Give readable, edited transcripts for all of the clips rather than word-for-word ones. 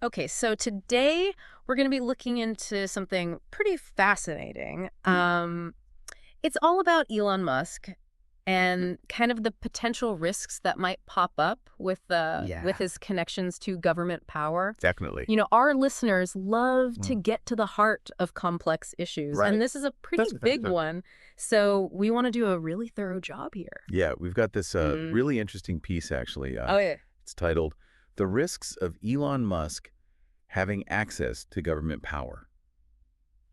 Okay, so today we're going to be looking into something pretty fascinating. It's all about Elon Musk and kind of the potential risks that might pop up with Yeah, his connections to government power. definitely. You know, our listeners love to get to the heart of complex issues, Right. and this is a pretty big one. So we want to do a really thorough job here. Yeah, we've got this Mm. really interesting piece, actually. Oh, yeah. It's titled, The Risks of Elon Musk Having Access to Government Power,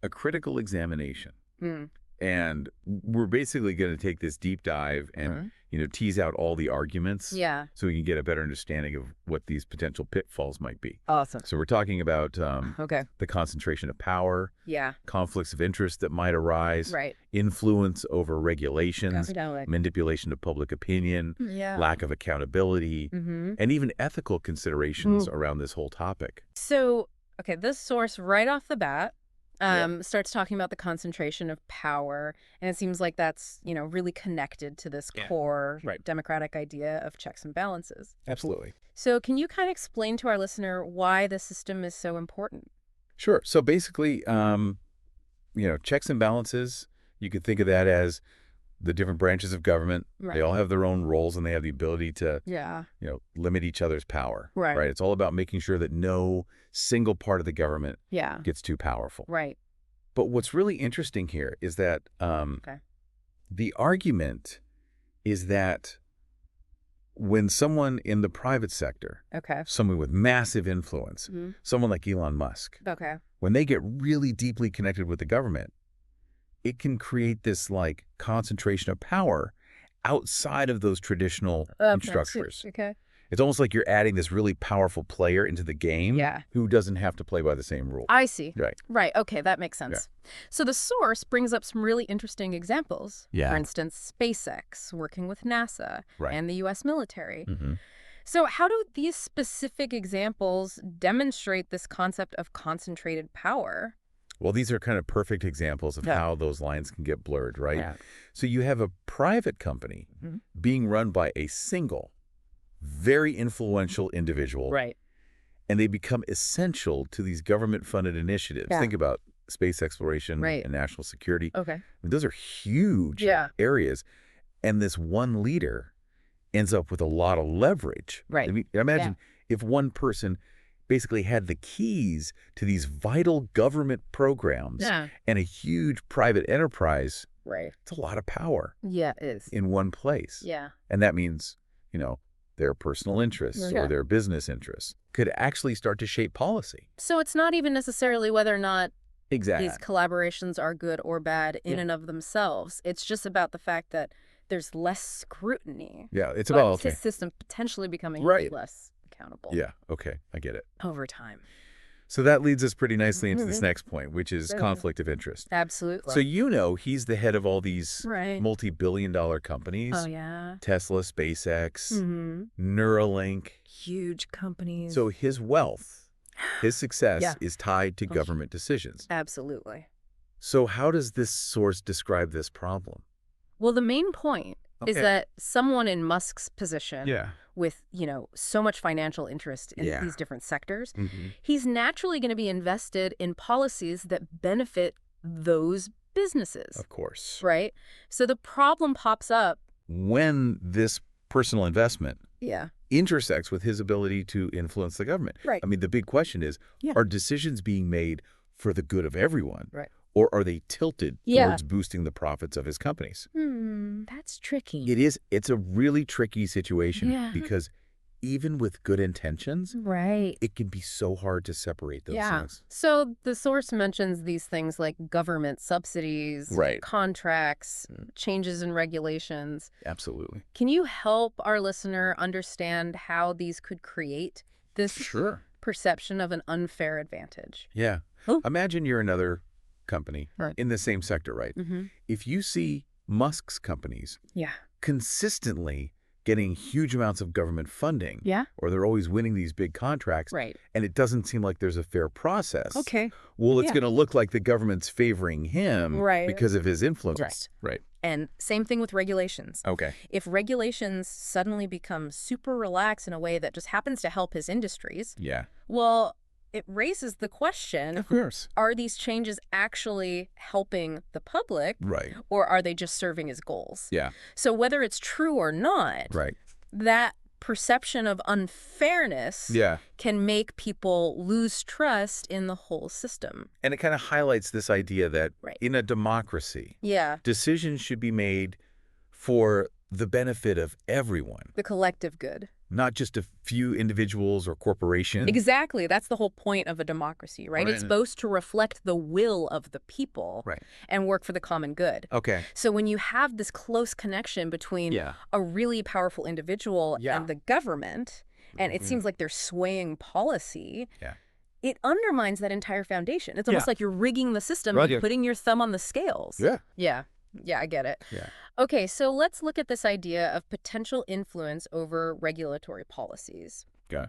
a Critical Examination. Mm. And we're basically going to take this deep dive and, tease out all the arguments Yeah. so we can get a better understanding of what these potential pitfalls might be. Awesome. So we're talking about Okay. the concentration of power, Yeah. conflicts of interest that might arise, Right. influence over regulations, Definitely. manipulation of public opinion, Yeah. lack of accountability, Mm-hmm. and even ethical considerations around this whole topic. So, okay, this source right off the bat Yeah. starts talking about the concentration of power, and it seems like that's, really connected to this Yeah. core Right. democratic idea of checks and balances. Absolutely. So can you kind of explain to our listener why the system is so important? Sure. So basically, checks and balances, you could think of that as the different branches of government. Right. They all have their own roles and they have the ability to, Yeah. limit each other's power. Right. Right. It's all about making sure that no single part of the government Yeah. gets too powerful. Right. But what's really interesting here is that the argument is that when someone in the private sector, Okay. someone with massive influence, Mhm. someone like Elon Musk, Okay. when they get really deeply connected with the government, it can create this like concentration of power outside of those traditional structures. Okay. It's almost like you're adding this really powerful player into the game Yeah. who doesn't have to play by the same rules. I see. Right. Right. Okay, that makes sense. So the source brings up some really interesting examples. Yeah. For instance, SpaceX working with NASA Right. and the U.S. military. Mm-hmm. So how do these specific examples demonstrate this concept of concentrated power? Well, these are kind of perfect examples of Yeah. how those lines can get blurred, right? Yeah. So you have a private company being run by a single, very influential individual, Right. and they become essential to these government-funded initiatives. Yeah. Think about space exploration Right. and national security. Okay. I mean, those are huge Yeah. areas, and this one leader ends up with a lot of leverage. Right. I mean, imagine if one person basically had the keys to these vital government programs Yeah. and a huge private enterprise. Right. It's a lot of power Yeah, it is. in one place. Yeah. And that means, their personal interests Yeah. or their business interests could actually start to shape policy. So it's not even necessarily whether or not Exactly. these collaborations are good or bad in and of themselves. It's just about the fact that there's less scrutiny. Yeah, it's But about, the system potentially becoming Right. less accountable Yeah, okay, I get it. over time. So that leads us pretty nicely into this next point, which is Yeah. conflict of interest. Absolutely. So he's the head of all these Right. multi-billion-dollar companies. Oh, yeah. Tesla, SpaceX, Mm-hmm. Neuralink. Huge companies. So his wealth, his success Yeah. is tied to government decisions. Absolutely. So how does this source describe this problem? Well, the main point is Okay. that someone in Musk's position Yeah. with, so much financial interest in Yeah. these different sectors, Mm-hmm. he's naturally going to be invested in policies that benefit those businesses, Of course. right? So the problem pops up. When this personal investment Yeah. intersects with his ability to influence the government. Right. I mean, the big question is, Yeah. are decisions being made for the good of everyone? Right. Or are they tilted Yeah. towards boosting the profits of his companies? That's tricky. It's a really tricky situation Yeah. because even with good intentions, Right. it can be so hard to separate those things. So the source mentions these things like government subsidies, Right. contracts, changes in regulations. Absolutely. Can you help our listener understand how these could create this Sure. perception of an unfair advantage? Yeah. Oh. Imagine you're another company Right. in the same sector, right? Mm-hmm. If you see Musk's companies Yeah. consistently getting huge amounts of government funding, Yeah. or they're always winning these big contracts, Right. and it doesn't seem like there's a fair process, Okay. well, it's Yeah. going to look like the government's favoring him Right. because of his influence. Right. Right. And same thing with regulations. Okay. If regulations suddenly become super relaxed in a way that just happens to help his industries, Yeah. well, it raises the question, Of course. are these changes actually helping the public, Right. or are they just serving as goals? Yeah. So whether it's true or not, Right. that perception of unfairness Yeah. can make people lose trust in the whole system. And it kind of highlights this idea that Right. in a democracy, Yeah, decisions should be made for the benefit of everyone, the collective good. not just a few individuals or corporations. Exactly. That's the whole point of a democracy, right? It's Right. supposed to reflect the will of the people Right. and work for the common good. Okay. So when you have this close connection between Yeah. a really powerful individual Yeah. and the government, and it Mhm. seems like they're swaying policy, Yeah. it undermines that entire foundation. It's almost Yeah. like you're rigging the system Right. and putting your thumb on the scales. Yeah. Yeah. Yeah, I get it. Yeah. Okay, so let's look at this idea of potential influence over regulatory policies. Okay.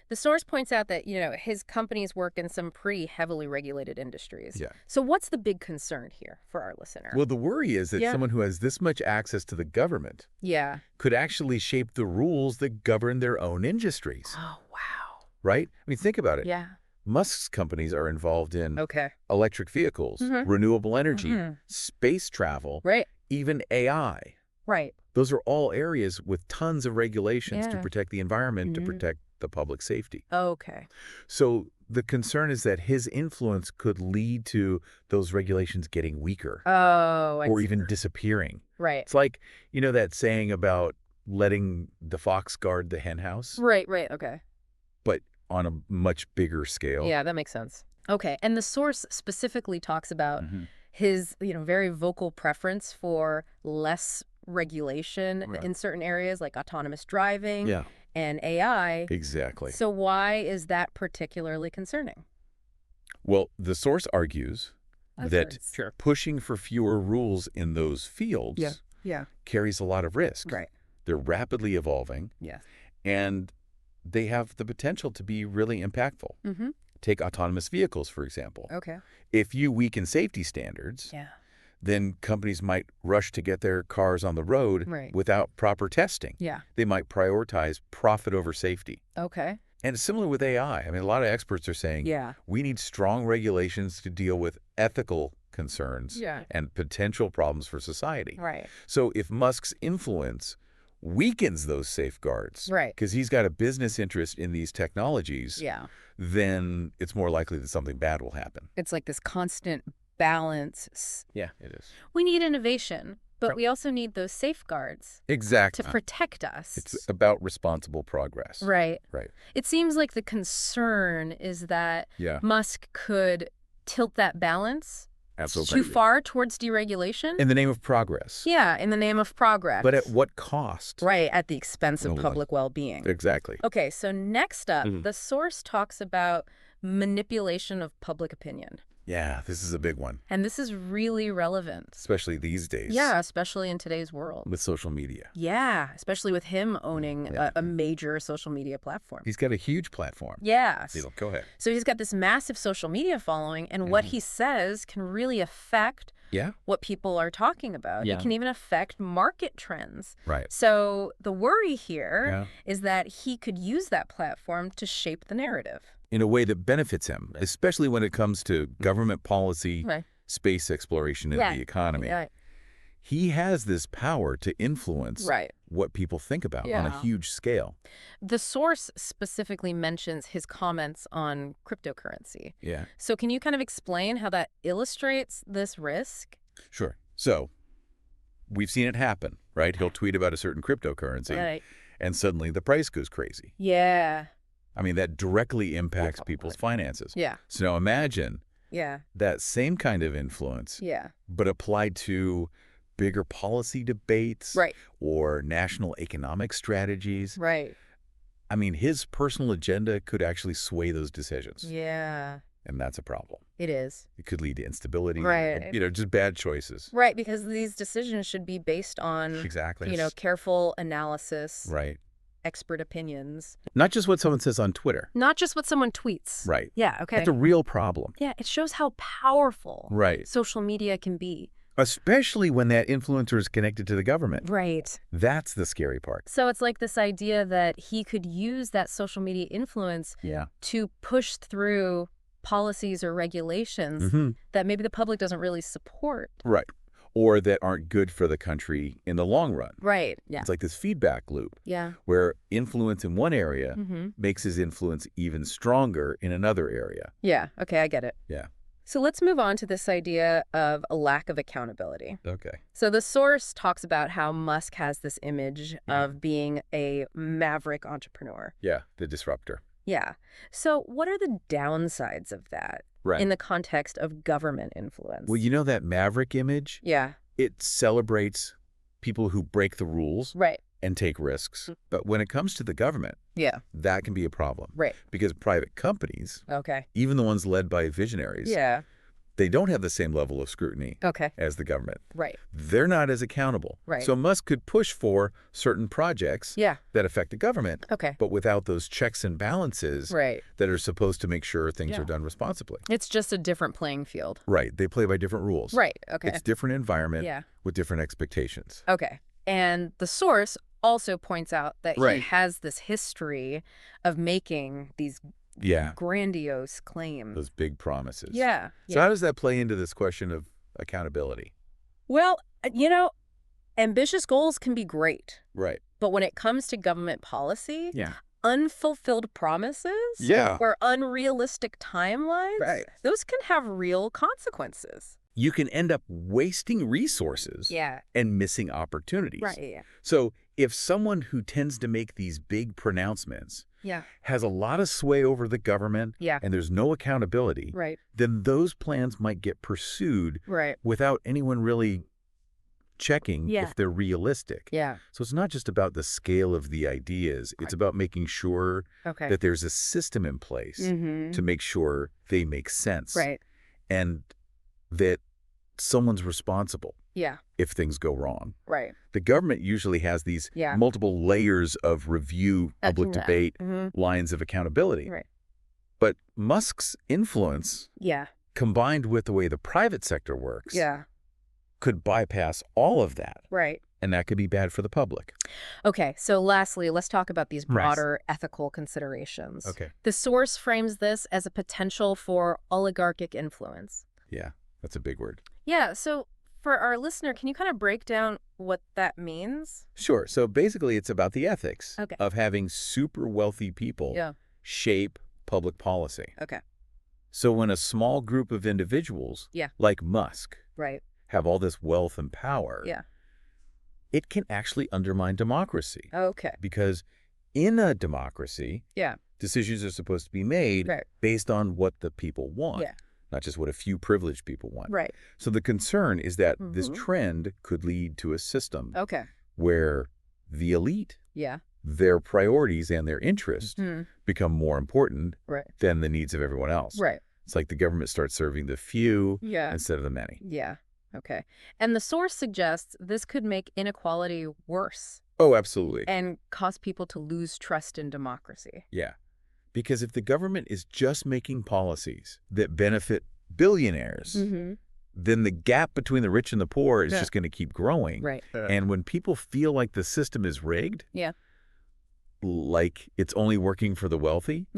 The source points out that, his companies work in some pretty heavily regulated industries. Yeah. So what's the big concern here for our listener? Well, the worry is that Yeah. someone who has this much access to the government Yeah. could actually shape the rules that govern their own industries, Oh, wow. right? I mean, think about it. Yeah. Musk's companies are involved in Okay. electric vehicles, Mhm. renewable energy, Mhm. space travel, Right. even AI. Right. Those are all areas with tons of regulations to Yeah. protect the environment, to Mhm. protect the public safety. Okay. So the concern is that his influence could lead to those regulations getting weaker Oh, I or see. even disappearing. Right. It's like, that saying about letting the fox guard the hen house, Right, okay. but on a much bigger scale. Yeah, that makes sense. Okay, and the source specifically talks about Mhm. his, very vocal preference for less regulation Right. in certain areas like autonomous driving Yeah, and AI. exactly. So why is that particularly concerning? Well, the source argues that Sure. pushing for fewer rules in those fields Yeah. carries a lot of risk. Right. They're rapidly evolving, Yeah. and they have the potential to be really impactful. Mm-hmm. Take autonomous vehicles, for example. Okay. If you weaken safety standards, Yeah. then companies might rush to get their cars on the road Right. without proper testing. Yeah. They might prioritize profit over safety. Okay. And it's similar with AI. I mean, a lot of experts are saying Yeah. we need strong regulations to deal with ethical concerns Yeah. and potential problems for society. Right. So if Musk's influence weakens those safeguards, Right. because he's got a business interest in these technologies, Yeah. then it's more likely that something bad will happen. It's like this constant balance. Yeah, it is. We need innovation, but Sure. we also need those safeguards Exactly. to protect us. It's about responsible progress. Right. Right. It seems like the concern is that Yeah, Musk could tilt that balance absolutely. too far towards deregulation. In the name of progress. Yeah, in the name of progress. But at what cost? Right, at the expense of No one. public well-being. Exactly. Okay, so next up, Mhm. the source talks about manipulation of public opinion. Yeah, this is a big one, And this is really relevant. especially these days. Yeah, especially in today's world. With social media. Yeah, especially with him owning Yeah. a major social media platform. He's got a huge platform. Yes. Elon, go ahead. So he's got this massive social media following, and what he says can really affect Yeah? what people are talking about. Yeah. It can even affect market trends. Right. So the worry here Yeah. is that he could use that platform to shape the narrative. In a way that benefits him, especially when it comes to government policy, Right. space exploration, and the economy. Right. He has this power to influence Right. what people think about on a Yeah. huge scale. The source specifically mentions his comments on cryptocurrency. Yeah. So can you kind of explain how that illustrates this risk? Sure. So we've seen it happen, right? He'll tweet about a certain cryptocurrency, Right. and suddenly the price goes crazy. Yeah. I mean, that directly impacts people's finances. Yeah. So now imagine Yeah. that same kind of influence, Yeah. but applied to bigger policy debates Right. or national economic strategies. Right. I mean, his personal agenda could actually sway those decisions, Yeah. and that's a problem. It is. It could lead to instability, Right. just bad choices. Right, because these decisions should be based on, Exactly. careful analysis, Right. expert opinions, Not just what someone says on Twitter. not just what someone tweets. Right. Yeah, okay. That's a real problem. Yeah, it shows how powerful Right. social media can be. Especially when that influencer is connected to the government. Right. That's the scary part. So it's like this idea that he could use that social media influence to push through policies or regulations that maybe the public doesn't really support. Right. Or that aren't good for the country in the long run. Right. Yeah. It's like this feedback loop. Yeah. Where influence in one area makes his influence even stronger in another area. Yeah. Okay, I get it. Yeah. So let's move on to this idea of a lack of accountability. Okay. So the source talks about how Musk has this image of being a maverick entrepreneur. Yeah, the disruptor. Yeah. So what are the downsides of that in the context of government influence? Well, you know that maverick image? Yeah. It celebrates people who break the rules and take risks. But when it comes to the government, that can be a problem. Right. Because private companies, even the ones led by visionaries, they don't have the same level of scrutiny as the government. Right. They're not as accountable. Right. So Musk could push for certain projects that affect the government, but without those checks and balances that are supposed to make sure things are done responsibly. It's just a different playing field. Right. They play by different rules. Right. Okay. It's different environment with different expectations. Okay. And the source also points out that he has this history of making these grandiose claims. Those big promises. Yeah. So how does that play into this question of accountability? Well, you know, ambitious goals can be great. Right. But when it comes to government policy, unfulfilled promises or unrealistic timelines, those can have real consequences. You can end up wasting resources and missing opportunities. Right. So if someone who tends to make these big pronouncements has a lot of sway over the government and there's no accountability, then those plans might get pursued without anyone really checking if they're realistic. So it's not just about the scale of the ideas. It's about making sure that there's a system in place to make sure they make sense. And that someone's responsible if things go wrong. The government usually has these multiple layers of review, public debate, lines of accountability. But Musk's influence, combined with the way the private sector works, could bypass all of that. And that could be bad for the public. Okay, so lastly, let's talk about these broader ethical considerations. The source frames this as a potential for oligarchic influence. Yeah. That's a big word. Yeah. So for our listener, can you kind of break down what that means? Sure. So basically, it's about the ethics of having super wealthy people shape public policy. So when a small group of individuals, like Musk, have all this wealth and power, it can actually undermine democracy. Because in a democracy, decisions are supposed to be made based on what the people want. Not just what a few privileged people want. So the concern is that this trend could lead to a system where the elite, their priorities and their interests become more important than the needs of everyone else. It's like the government starts serving the few instead of the many. Okay. And the source suggests this could make inequality worse. Oh, absolutely. And cause people to lose trust in democracy. Because if the government is just making policies that benefit billionaires, then the gap between the rich and the poor is just going to keep growing. And when people feel like the system is rigged, like it's only working for the wealthy,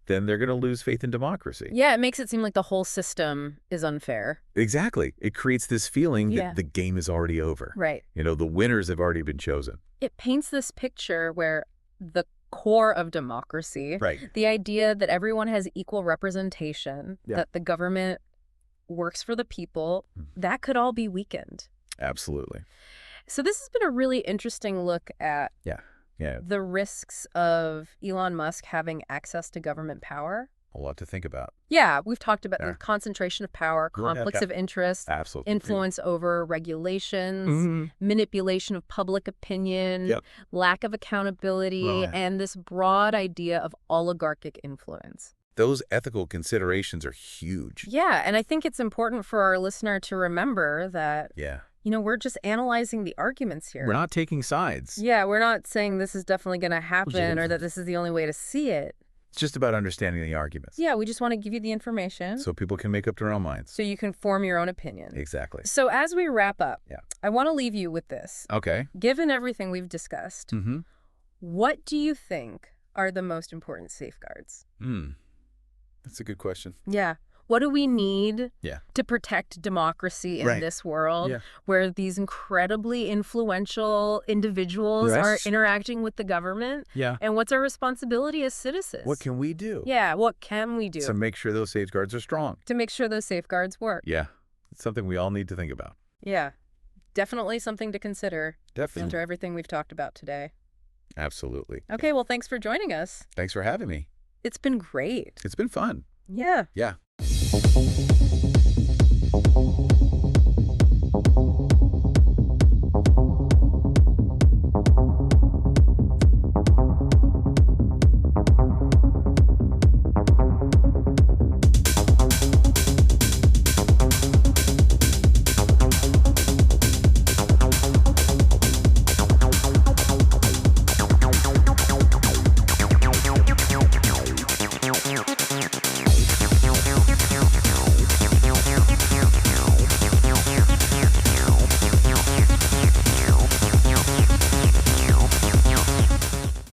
then they're going to lose faith in democracy. It makes it seem like the whole system is unfair. Exactly. It creates this feeling that the game is already over. You know, the winners have already been chosen. It paints this picture where the core of democracy, the idea that everyone has equal representation, that the government works for the people, that could all be weakened. Absolutely. So this has been a really interesting look at the risks of Elon Musk having access to government power. A lot to think about. Yeah, we've talked about the concentration of power, conflicts of interest, influence over regulations, manipulation of public opinion, lack of accountability, and this broad idea of oligarchic influence. Those ethical considerations are huge. Yeah, and I think it's important for our listener to remember that, you know, we're just analyzing the arguments here. We're not taking sides. Yeah, we're not saying this is definitely going to happen or that this is the only way to see it. It's just about understanding the arguments. Yeah, we just want to give you the information. So people can make up their own minds. So you can form your own opinion. Exactly. So as we wrap up, I want to leave you with this. Okay. Given everything we've discussed, what do you think are the most important safeguards? That's a good question. Yeah. What do we need to protect democracy in this world where these incredibly influential individuals are interacting with the government? Yeah. And what's our responsibility as citizens? What can we do? Yeah, what can we do? To make sure those safeguards are strong. To make sure those safeguards work. Yeah. It's something we all need to think about. Yeah. Definitely something to consider. Definitely. After everything we've talked about today. Absolutely. Okay, well, thanks for joining us. Thanks for having me. It's been great. It's been fun. Yeah. Yeah.